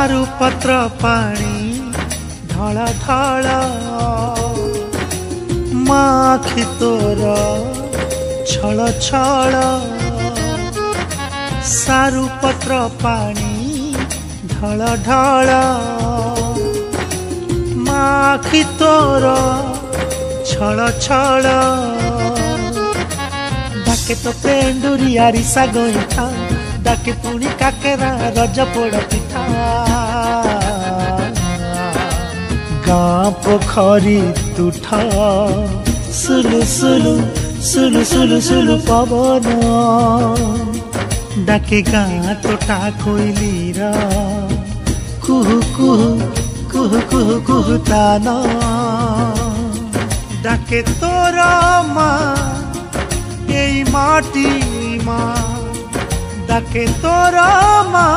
सारू पत्र पानी ढल ढल माखी तोर छल छल सारू पत्र पानी ढल ढल माखी तोर छल छल डाके तो पेंडुरिया रिसा गईठा डाके पुणी काकेरा रज पोड़ पिठा गाँ पोखरी तुठा सुलु सुलु सुलु सुलु सुलु पवन डाके गाँ तोटा कोइलीर कुहु कुहु कुहु कुहु कुहु तान डाके तोर माँ এই মাটি মা ডাকে তোর মা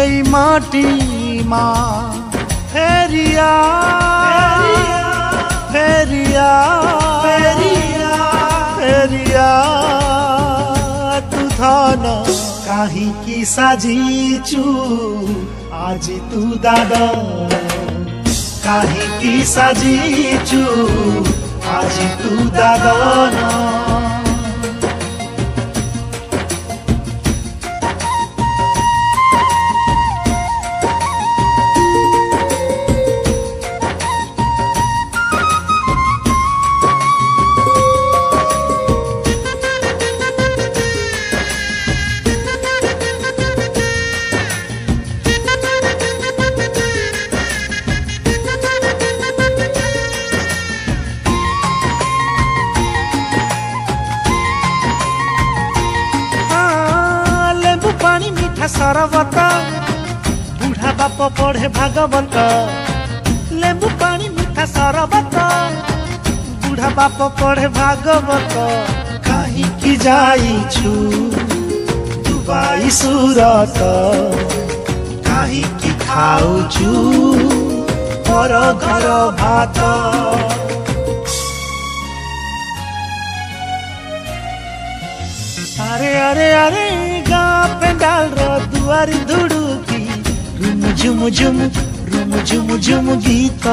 এই মাটি মা ফেরিয়া ফেরিয়া ফেরিয়া ফেরিয়া তু ধন কাহিকি সাজিছু আজি তু দাদা কাহিকি সাজিছু আজি তু দাদন सरबत बुढ़ा बाप पढ़े भागवत लेंबू पानी मीठा सरबत बुढ़ा बाप पढ़े भागवत कहीं की जाइछु दुबई सूरत कहीं की खाउछु पर घर भात अरे अरे अरे गाँ पेंडाल रो दुआरी धुड़ुकी रुम झुम झुम रुम झुम झुम गीत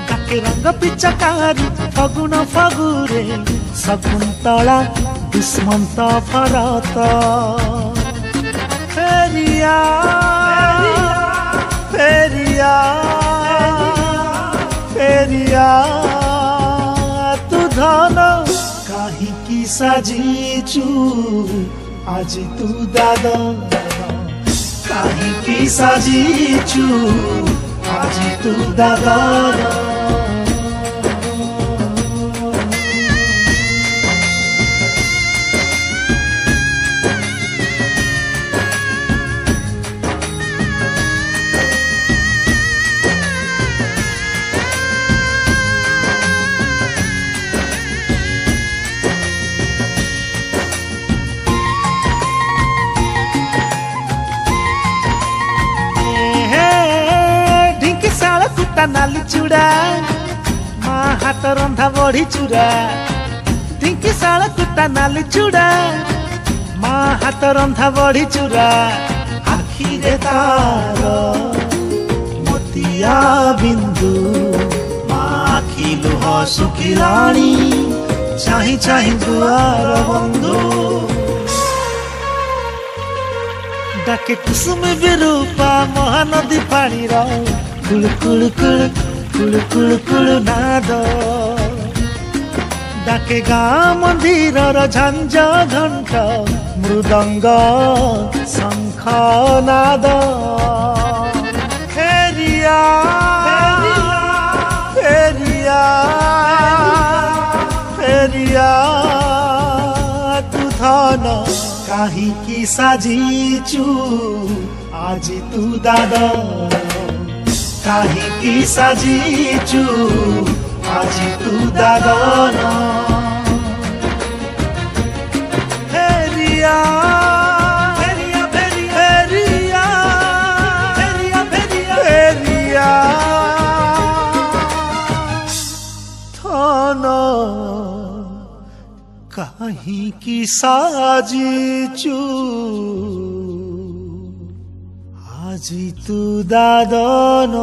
डाके रंग पिचकारी फगुन फगुरे शकुन्तला दुष्मंत भरत फेरिया फेरिया फेरिया तू धन काहिकी साजिचु आज तू दादा काहिकी साजिचु आज तू दादा नाली चूड़ा माँ हाथ रंधा बड़ी चूड़ा ढिंकी शाला कुत्ता नाली चूड़ा माँ हाथ रंधा बड़ी चूड़ा आखी रे तार मोतिया बिंदु माँ आखी लुह सुखिलाणी चाही चाही दुआर बंधु डाके कुसुम विरूपा महानदी पानी रो कुल कुल कुल कुल कुल कुल नाद डाके गाँ मंदिर झंझ घंट मृदंग शंख नाद फेरिया फेरिया फेरिया तू धन काहिकी साजिचु आज तू दादा काहिकी साजिचु आज तू दादन फेरिया फेरिया फेरिया फेरिया फेरिया फेरिया थन काहिकी साजिचु ଆଜି ତୁ ଦାଦନ